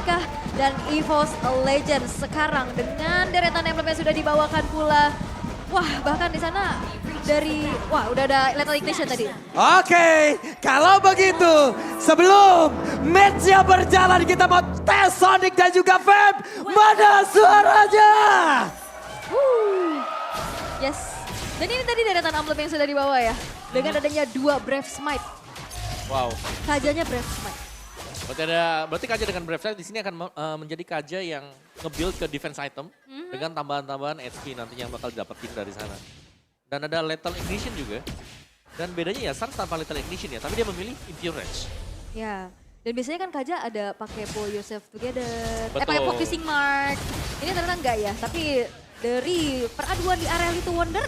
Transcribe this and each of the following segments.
menikah dan EVOS Legends sekarang dengan deretan emblem yang sudah dibawakan pula. Wah, bahkan di sana udah ada Lethal Ignition tadi. Oke, kalau begitu sebelum match-nya berjalan kita mau tes Sonic dan juga Feb. Mana suaranya? Yes. Dan ini tadi deretan emblem yang sudah dibawa ya. Dengan adanya 2 Brave Smite. Wow. Kajanya Brave Smite. Berarti Kaja dengan Brave Smite di sini akan menjadi Kaja yang nge-build ke defense item dengan tambahan-tambahan HP nantinya yang bakal didapetin dari sana. Dan ada Lethal Ignition juga. Dan bedanya ya Sans tanpa Lethal Ignition ya, tapi dia memilih Impure Rage. Ya. Dan biasanya kan Kaja ada pakai Pull Yourself Together. Betul. Pakai Focusing Mark. Ini ternyata enggak ya, tapi dari peraduan di area Little Wonder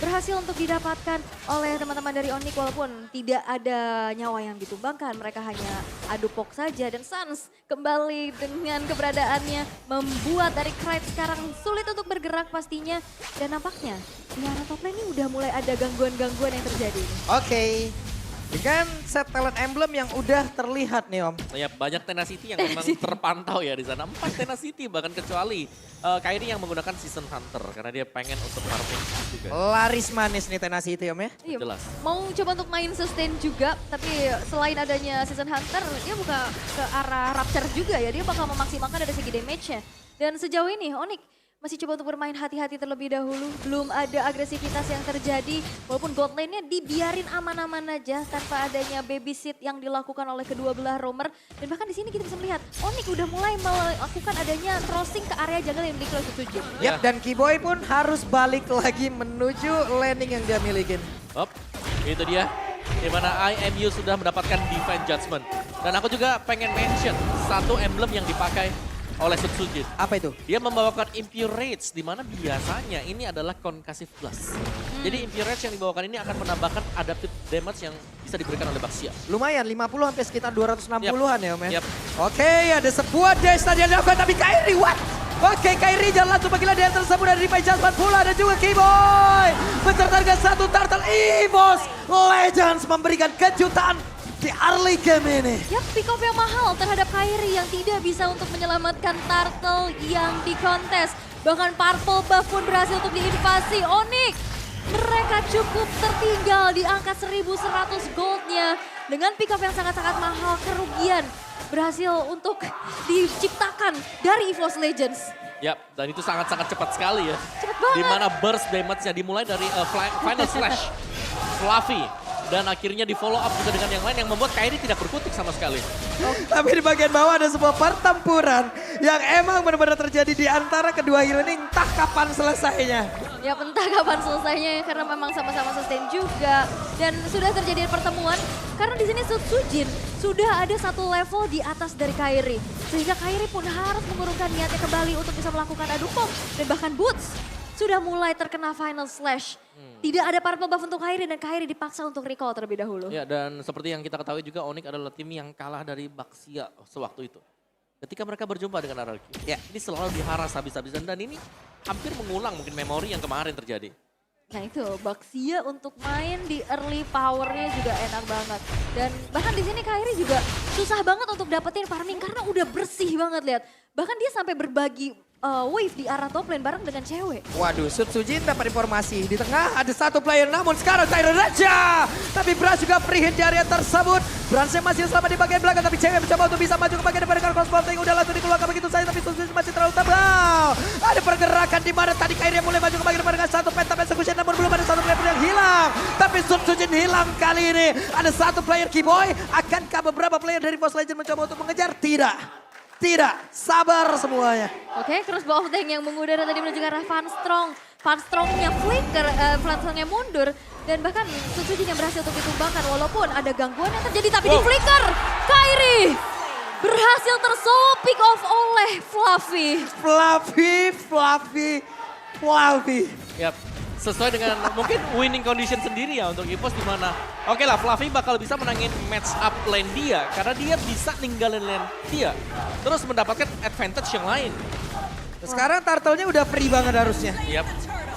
berhasil untuk didapatkan oleh teman-teman dari Onyx walaupun tidak ada nyawa yang ditumbangkan. Mereka hanya adu pok saja dan Sans kembali dengan keberadaannya membuat dari Krite sekarang sulit untuk bergerak pastinya. Dan nampaknya di arah top lane ini udah mulai ada gangguan-gangguan yang terjadi. Oke, dengan set talent emblem yang udah terlihat nih Om. Nah, ya banyak Tenacity yang memang terpantau ya di sana. 4 Tenacity bahkan kecuali Kairi yang menggunakan Season Hunter karena dia pengen untuk farming juga. Laris manis nih Tenacity Om ya. Iya, Jelas. mau coba untuk main sustain juga, tapi selain adanya Season Hunter, dia buka ke arah Rapture juga ya. Dia bakal memaksimalkan dari segi damage-nya. Dan sejauh ini Onyx masih coba untuk bermain hati-hati terlebih dahulu. Belum ada agresivitas yang terjadi. Walaupun gold lane-nya dibiarin aman-aman aja tanpa adanya babysit yang dilakukan oleh kedua belah roamer. Dan bahkan di sini kita bisa melihat Onyx udah mulai melakukan adanya crossing ke area jungle yang dimiliki oleh Sutsujin. Yap, dan Kiboy pun harus balik lagi menuju landing yang dia milikin. Itu dia. Dimana IMU sudah mendapatkan Divine Judgment. Dan aku juga pengen mention satu emblem yang dipakai oleh Sutsujin. Apa itu? Dia membawakan Impure Rage, di mana biasanya ini adalah Concussive Blast. Jadi Impure Rage yang dibawakan ini akan menambahkan adaptive damage yang bisa diberikan oleh Baxia. Lumayan, 50 sampai sekitar 260-an ya Om ya. Yap. Oke, ada sebuah dash tadi yang dilakukan tapi Kairi what? Oke, Kairi jalan langsung bagi dia tersebut dari Divine Judgment pula dan juga Kiboy. Beserta dengan satu turtle EVOS Legends memberikan kejutan di early game ini. Yap, pick up yang mahal terhadap Kairi yang tidak bisa untuk menyelamatkan turtle yang di kontes. Bahkan Purple Buff pun berhasil untuk diinvasi Onyx. Mereka cukup tertinggal di angka 1100 goldnya. Dengan pick up yang sangat-sangat mahal, kerugian berhasil untuk diciptakan dari EVOS Legends. Yap, dan itu sangat-sangat cepat sekali ya. Cepat banget. Dimana burst damage-nya dimulai dari Final Slash, Fluffy. Dan akhirnya di follow up juga dengan yang lain yang membuat Kairi tidak berkutik sama sekali. Tapi di bagian bawah ada sebuah pertempuran yang emang benar-benar terjadi di antara kedua hero ini entah kapan selesainya. Ya entah kapan selesainya karena memang sama-sama sustain juga. Dan sudah terjadi pertemuan karena di sini Sutsujin sudah ada satu level di atas dari Kairi. Sehingga Kairi pun harus mengurungkan niatnya kembali untuk bisa melakukan adu pom. Dan bahkan Boots sudah mulai terkena Final Slash. Tidak ada purple buff untuk Kairi dan Kairi dipaksa untuk recall terlebih dahulu. Ya, dan seperti yang kita ketahui juga Onyx adalah tim yang kalah dari Baxia sewaktu itu. Ketika mereka berjumpa dengan RRQ, ini selalu diharas habis-habisan dan ini hampir mengulang mungkin memori yang kemarin terjadi. Nah itu, Baxia untuk main di early powernya juga enak banget. Dan bahkan di sini Kairi juga susah banget untuk dapetin farming karena udah bersih banget lihat. Bahkan dia sampai berbagi wave di arah top lane bareng dengan cewek. Waduh, Sutsujin dapat informasi. Di tengah ada satu player namun sekarang Tyron Raja. Tapi Brans juga free hit di area tersebut. Bransnya masih selamat di bagian belakang tapi cewek mencoba untuk bisa maju ke bagian depan dengan crossbow udah langsung dikeluarkan begitu saja tapi Sutsujin masih terlalu tebal. Ada pergerakan di mana tadi Kairi yang mulai maju ke bagian depan dengan satu phantom execution namun belum ada satu player yang hilang. Tapi Sutsujin hilang kali ini. Ada satu player Kiboy. Akankah beberapa player dari EVOS Legends mencoba untuk mengejar? Tidak, sabar semuanya. Oke, crossbow of Deng yang mengudara tadi menuju ke arah Van Strong. Van Strongnya flicker, Van Strongnya mundur. Dan bahkan Sutsujin yang berhasil untuk ditumbangkan walaupun ada gangguan yang terjadi. Tapi di flicker, Kairi berhasil tersolo pick off oleh Fluffy. Fluffy. Yap, sesuai dengan mungkin winning condition sendiri ya untuk EVOS di mana oke lah Fluffy bakal bisa menangin match up lane dia karena dia bisa ninggalin lane dia terus mendapatkan advantage yang lain. Sekarang turtle-nya udah free banget harusnya. Yap.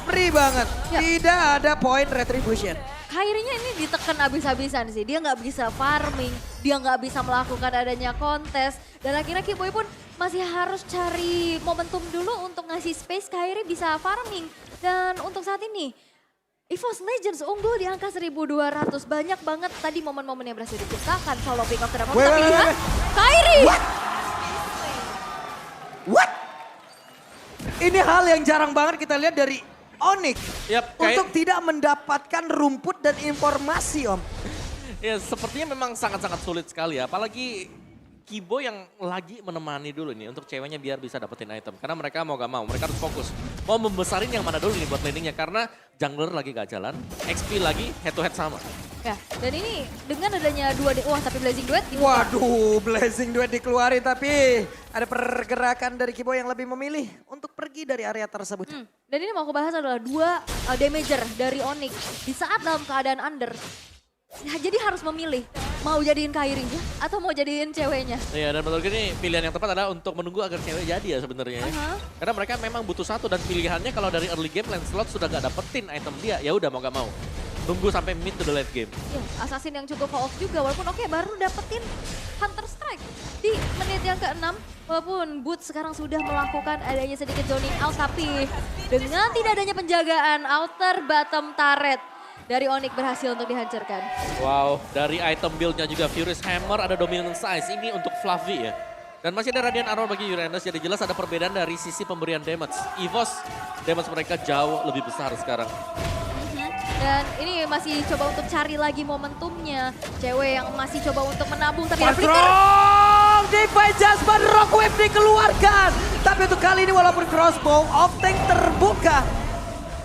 Free banget. Ya. Tidak ada point retribution. Kyrie-nya ini ditekan abis-abisan sih. Dia nggak bisa farming, dia nggak bisa melakukan adanya kontes. Dan akhirnya Kiboy pun masih harus cari momentum dulu untuk ngasih space Kyrie bisa farming. Dan untuk saat ini, EVOS Legends unggul di angka 1200. Banyak banget tadi momen-momen yang berhasil diciptakan. Solo pick off Terapon, tapi lihat Kyrie! What? Ini hal yang jarang banget kita lihat dari Onyx. Yap, Untuk tidak mendapatkan rumput dan informasi, Om. Ya sepertinya memang sangat-sangat sulit sekali ya. Apalagi Kibo yang lagi menemani dulu nih untuk ceweknya biar bisa dapetin item. Karena mereka mau gak mau, mereka harus fokus. Mau membesarin yang mana dulu nih buat landingnya. Karena jungler lagi gak jalan, XP lagi head to head sama. Ya, dan ini dengan adanya 2D, wah tapi Blazing Duet ini. Waduh, Blazing Duet dikeluarin tapi ada pergerakan dari Kibo yang lebih memilih untuk pergi dari area tersebut. Dan ini mau aku bahas adalah 2 damager dari Onyx di saat dalam keadaan under. Ya, jadi harus memilih mau jadiin Kyrie atau mau jadiin ceweknya. Iya, dan menurut gue ini pilihan yang tepat adalah untuk menunggu agar cewek jadi ya sebenarnya. Karena mereka memang butuh satu dan pilihannya kalau dari early game Lancelot sudah gak dapetin item dia, ya udah mau gak mau. Tunggu sampai mid to the late game. Ya, Assassin yang cukup off juga walaupun oke baru dapetin Hunter Strike di menit yang ke-6. Walaupun Boots sekarang sudah melakukan adanya sedikit zoning out tapi dengan tidak adanya penjagaan outer bottom turret dari Onyx berhasil untuk dihancurkan. Wow, dari item build-nya juga Furious Hammer ada dominant size. Ini untuk Fluffy ya. Dan masih ada Radiant Arrow bagi Uranus, jadi jelas ada perbedaan dari sisi pemberian damage. EVOS, damage mereka jauh lebih besar sekarang. Dan ini masih coba untuk cari lagi momentumnya. Cewek yang masih coba untuk menabung tapi ada flicker. Strong Divine Judgment, Rock Wave dikeluarkan. Tapi untuk kali ini walaupun crossbow, off-tank terbuka.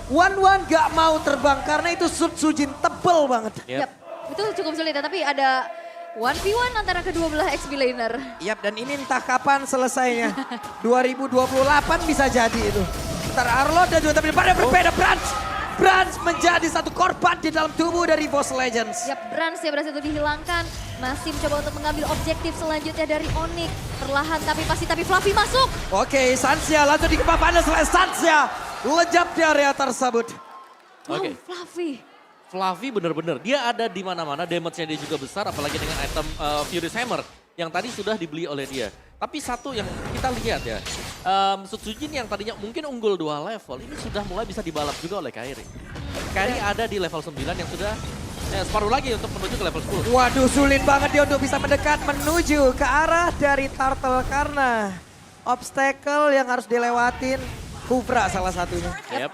One gak mau terbang karena itu Sujin tebel banget. Yap, itu cukup sulit ya, tapi ada 1v1 antara kedua belah XP laner. Yap, dan ini entah kapan selesainya. 2028 bisa jadi itu. Ntar Arlot dan juga tapi pada berbeda Brans menjadi satu korban di dalam tubuh dari EVOS Legends. Yap, Brans yang berhasil itu dihilangkan. Masih mencoba untuk mengambil objektif selanjutnya dari Onyx. Perlahan tapi pasti, tapi Fluffy masuk. Oke, Sansia langsung dikepapan oleh Sansia. Lejap di area tersebut. Wow, Oke. Fluffy bener-bener, dia ada di mana-mana, damage-nya dia juga besar, apalagi dengan item Furious Hammer yang tadi sudah dibeli oleh dia. Tapi satu yang kita lihat ya, Sujin yang tadinya mungkin unggul 2 level, ini sudah mulai bisa dibalap juga oleh Kyrie. Kyrie ada di level 9 yang sudah separuh lagi untuk menuju ke level 10. Waduh, sulit banget dia untuk bisa mendekat menuju ke arah dari Turtle karena obstacle yang harus dilewatin. Kufra salah satunya. Yep.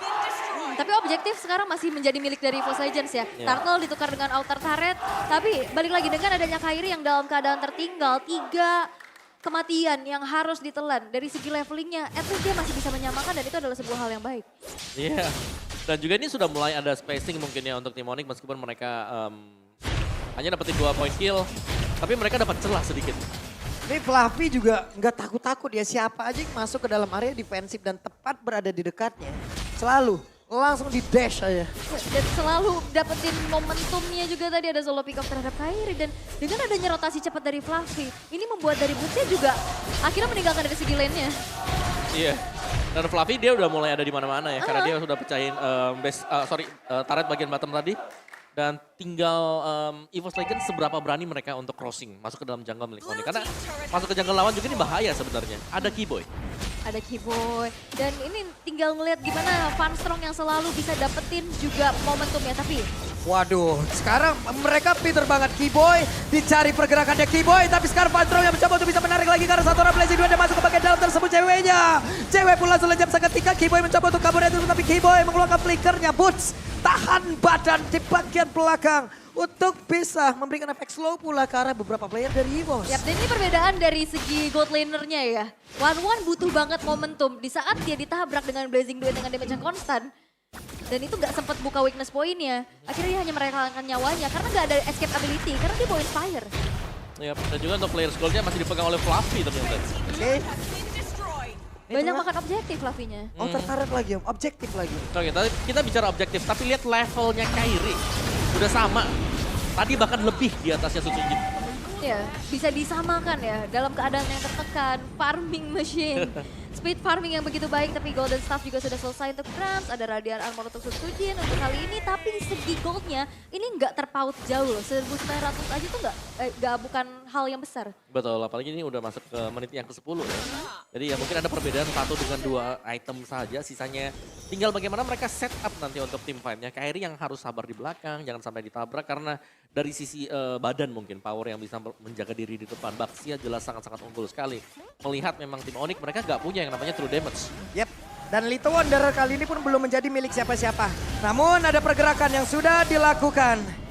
Tapi objektif sekarang masih menjadi milik dari EVOS Legends ya. Turtle ditukar dengan outer turret. Tapi balik lagi dengan adanya Kyrie yang dalam keadaan tertinggal. 3 kematian yang harus ditelan. Dari segi levelingnya, at least dia masih bisa menyamakan dan itu adalah sebuah hal yang baik. Iya. Dan juga ini sudah mulai ada spacing mungkin ya untuk tim Onyx meskipun mereka hanya dapetin 2 point kill. Tapi mereka dapat celah sedikit. Ini Fluffy juga nggak takut-takut ya, siapa aja yang masuk ke dalam area defensif dan tepat berada di dekatnya. Selalu langsung di dash aja. Dan selalu dapetin momentumnya juga tadi ada solo pick off terhadap Kyrie. Dan dengan adanya rotasi cepat dari Fluffy, ini membuat dari Bootsnya juga akhirnya meninggalkan dari segi lane-nya. Iya. Dan Fluffy dia udah mulai ada di mana-mana ya, karena dia sudah pecahin turret bagian bottom tadi. Dan tinggal EVOS Legends seberapa berani mereka untuk crossing, masuk ke dalam jungle milik Onyx. Karena masuk ke jungle lawan juga ini bahaya sebenarnya. Ada Kiboy. Ada Kiboy. Dan ini tinggal ngelihat gimana Funstrong yang selalu bisa dapetin juga momentumnya. Tapi Waduh, sekarang mereka pinter banget. Kiboy dicari pergerakannya Kiboy, tapi sekarang Funstrong yang mencoba untuk bisa menarik lagi karena satu orang Blazing Duet yang masuk ke bagian dalam tersebut ceweknya. Cewek pun langsung lejam seketika, Kiboy mencoba untuk kabur itu, tapi Kiboy mengeluarkan flickernya. Boots tahan badan di bagian belakang untuk bisa memberikan efek slow pula ke arah beberapa player dari EVOS. yap, dan ini perbedaan dari segi gold lanernya ya. One butuh banget momentum. Di saat dia ditabrak dengan Blazing Duet dengan damage yang konstan. Dan itu gak sempat buka weakness point-nya. Akhirnya dia hanya merelakan nyawanya karena gak ada escape ability. Karena dia bawa Inspire. Yap, dan juga untuk players goldnya masih dipegang oleh Fluffy ternyata. Oke. Banyak makan objektif Fluffy-nya. Oh tertarik lagi Om, objektif lagi. Oke, kita bicara objektif, tapi lihat levelnya Kyrie. Udah sama. Tadi bahkan lebih di atasnya Sujin. Ya, bisa disamakan ya dalam keadaan yang tertekan, farming machine. speed farming yang begitu baik, tapi golden staff juga sudah selesai untuk Brans. Ada radiant armor untuk Sutsujin untuk kali ini, tapi segi goldnya ini nggak terpaut jauh loh. 1.900 aja tuh bukan hal yang besar. Betul, apalagi ini udah masuk ke menit yang ke-10 ya. Jadi ya mungkin ada perbedaan 1 dengan 2 item saja, sisanya tinggal bagaimana mereka set up nanti untuk tim fight-nya. Kairi yang harus sabar di belakang, jangan sampai ditabrak karena dari sisi badan mungkin power yang bisa menjaga diri di depan. Baxia jelas sangat-sangat unggul sekali. Melihat memang tim Onyx mereka nggak punya yang namanya true damage. Yep. Dan Little Wonder kali ini pun belum menjadi milik siapa-siapa. Namun ada pergerakan yang sudah dilakukan.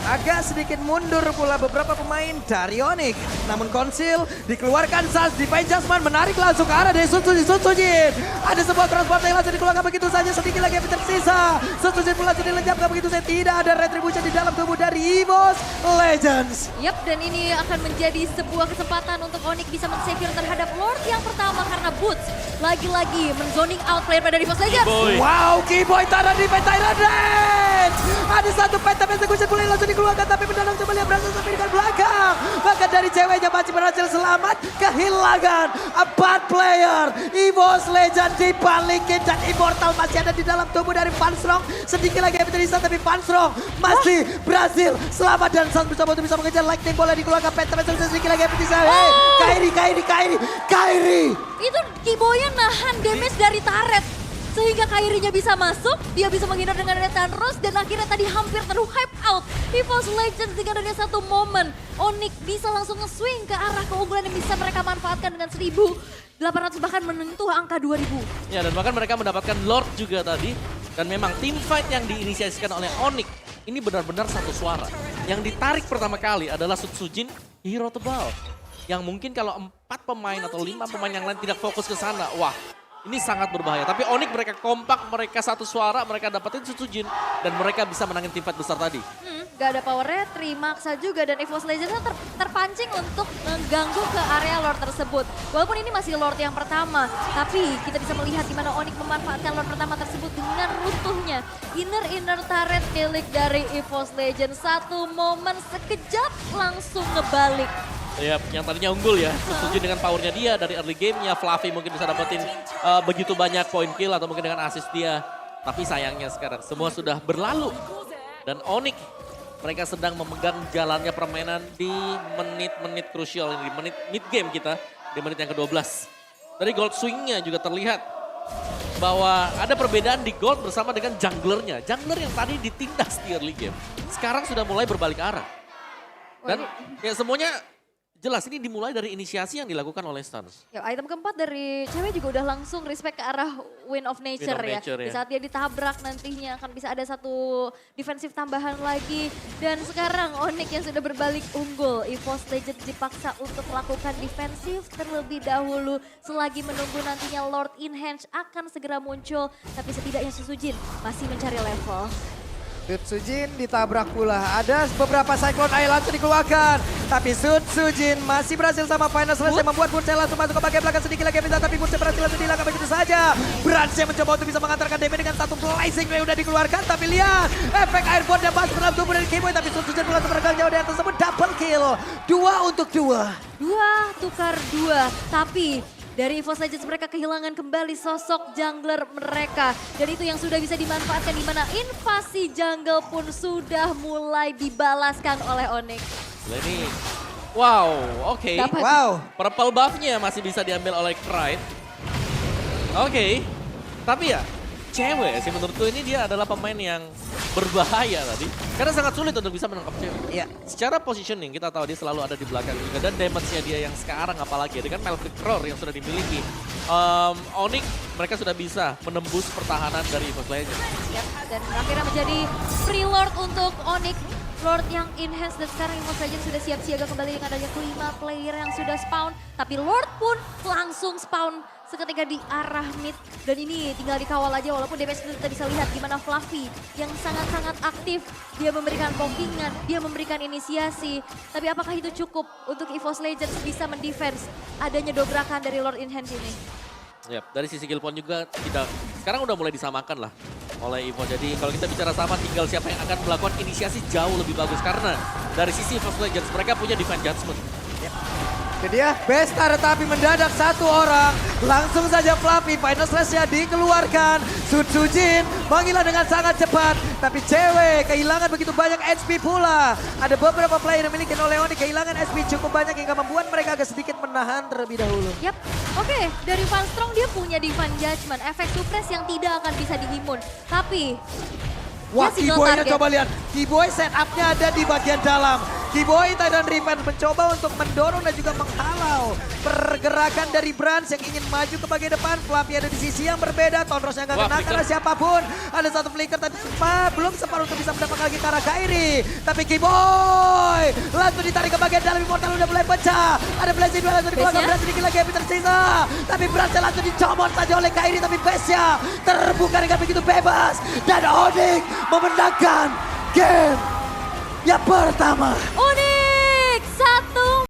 Agak sedikit mundur pula beberapa pemain dari Onyx. Namun Konsil dikeluarkan Sas, Divine Jasmine menarik langsung ke arah dari Sutsujin. Ada sebuah transport yang langsung dikeluarkan begitu saja, sedikit lagi yang tersisa. Sutsujin pula langsung dilenyapkan begitu saja, tidak ada retribution di dalam tubuh dari EVOS Legends. Yap, dan ini akan menjadi sebuah kesempatan untuk Onyx bisa men-secure terhadap Lord yang pertama karena Boots lagi-lagi men-zoning out player pada Evos Legends. Wow, Keyboy taruh di Tyrant Rage. Ada satu penta execution pula yang langsung dikeluarkan, tapi mendalam coba lihat berhasil sampai di belakang. Bahkan dari ceweknya masih berhasil selamat, kehilangan 4 player. Evos Legend dibalikin dan Immortal masih ada di dalam tubuh dari Fanstrong. Sedikit lagi yang terisa, tapi Fanstrong masih berhasil selamat dan Sans mencoba untuk bisa mengejar Lightning Bola dikeluarkan penta execution sedikit lagi yang terisa. Hey, Kairi. Itu Kiboya nahan damage dari turret. Sehingga Kairinya bisa masuk, dia bisa menghindar dengan Retan Rose, dan akhirnya tadi hampir hype out. EVOS Legends dengan adanya satu momen, Onyx bisa langsung nge-swing ke arah keunggulan yang bisa mereka manfaatkan dengan 1.800 bahkan menyentuh angka 2.000. Ya, dan bahkan mereka mendapatkan Lord juga tadi. Dan memang tim fight yang diinisiasikan oleh Onyx ini benar-benar satu suara. Yang ditarik pertama kali adalah Sutsujin, hero tebal. Yang mungkin kalau 4 pemain atau 5 pemain yang lain tidak fokus ke sana, wah ini sangat berbahaya. Tapi Onyx mereka kompak, mereka satu suara, mereka dapetin Sutsujin. Dan mereka bisa menangin tim fight besar tadi. Gak ada power retri, maksa juga, dan EVOS Legends terpancing untuk mengganggu ke area Lord tersebut. Walaupun ini masih Lord yang pertama, tapi kita bisa melihat di mana Onyx memanfaatkan Lord pertama tersebut dengan runtuhnya inner turret milik dari EVOS Legends. Satu momen sekejap langsung ngebalik. Ya, yang tadinya unggul ya, Sutsujin dengan powernya dia dari early gamenya, Fluffy mungkin bisa dapetin begitu banyak point kill atau mungkin dengan assist dia. Tapi sayangnya sekarang semua sudah berlalu. Dan Onyx mereka sedang memegang jalannya permainan di menit-menit krusial ini, di menit mid game kita, di menit yang ke-12. Dari gold swingnya juga terlihat bahwa ada perbedaan di gold bersama dengan junglernya. Jungler yang tadi ditindas di early game, sekarang sudah mulai berbalik arah. Dan ya semuanya jelas ini dimulai dari inisiasi yang dilakukan oleh Stans. Ya, item keempat dari cewek juga udah langsung respect ke arah Wind of Nature, Wind of Nature, ya. Di ya. saat dia ditabrak nantinya akan bisa ada satu defensif tambahan lagi. Dan sekarang Onyx yang sudah berbalik unggul. EVOS Legends dipaksa untuk melakukan defensif terlebih dahulu. Selagi menunggu nantinya Lord Enhance akan segera muncul. Tapi setidaknya Sutsujin masih mencari level. Sutsujin ditabrak pula. Ada beberapa Cyclone Eye langsung dikeluarkan. Tapi Sutsujin masih berhasil sama final selesai membuat Bursa langsung masuk ke bagian belakang sedikit lagi bisa. Tapi Bursa berhasil langsung dihilangkan begitu saja. Brans yang mencoba untuk bisa mengantarkan damage dengan satu blazing yang udah dikeluarkan. Tapi lihat efek airborne yang masuk dalam tubuh dari Keyboy. Tapi Sutsujin langsung bergerak jauh dari atas tersebut. Double kill. 2 untuk 2. 2 tukar 2. Tapi dari EVOS Legends mereka kehilangan kembali sosok jungler mereka. Dan itu yang sudah bisa dimanfaatkan di mana invasi jungle pun sudah mulai dibalaskan oleh Onyx. Nah ini, wow, oke. Dapat. Wow. Purple buff-nya masih bisa diambil oleh Pride. Oke, tapi ya cewek sih menurutku ini dia adalah pemain yang berbahaya tadi. Karena sangat sulit untuk bisa menangkap cewek. Iya. Secara positioning kita tahu dia selalu ada di belakang juga. Dan damage-nya dia yang sekarang apalagi dengan Melvic Roar yang sudah dimiliki. Onyx mereka sudah bisa menembus pertahanan dari EVOS Legends. Yap, dan akhirnya menjadi free Lord untuk Onyx. Lord yang enhance dan sekarang EVOS Legends sudah siap siaga kembali dengan adanya 5 player yang sudah spawn. Tapi Lord pun langsung spawn seketika di arah mid. Dan ini tinggal dikawal aja walaupun damage itu kita bisa lihat gimana Fluffy yang sangat-sangat aktif. Dia memberikan pokingan, dia memberikan inisiasi. Tapi apakah itu cukup untuk EVOS Legends bisa mendefense adanya dobrakan dari Lord Enhance ini? Yap, dari sisi kill point juga tidak, sekarang udah mulai disamakan lah oleh EVOS. Jadi kalau kita bicara sama tinggal siapa yang akan melakukan inisiasi jauh lebih bagus. Karena dari sisi EVOS Legends mereka punya Divine Judgment. Itu dia, Besta tetapi mendadak satu orang. Langsung saja Fluffy, final slash-nya dikeluarkan. Sujin menghilangkan dengan sangat cepat. Tapi cewek kehilangan begitu banyak HP pula. Ada beberapa player yang dimiliki oleh Onyx kehilangan HP cukup banyak hingga membuat mereka agak sedikit menahan terlebih dahulu. Yap, oke, dari Van Strong dia punya Divine Judgment, efek suppress yang tidak akan bisa diimun. Tapi Wah, dia single Kiboy-nya target. coba lihat. Kiboy setup-nya ada di bagian dalam. Kiboy Titan Revenge mencoba untuk mendorong dan juga menghalau pergerakan dari Brans yang ingin maju ke bagian depan. Fluffy ada di sisi yang berbeda. Tonros yang gak Wah, kena flicker. karena siapapun. Ada satu flicker tadi belum sempat untuk bisa mendapatkan lagi Kara Kairi. Tapi Kiboy langsung ditarik ke bagian dalam. Immortal udah mulai pecah. Ada blessing dua langsung dikeluarkan. Base-nya? Brans sedikit lagi yang tersisa. Tapi Brans lagi dicomot saja oleh Kairi. Tapi base-nya terbuka dengan begitu bebas. Dan Onyx memenangkan game yang pertama. Onyx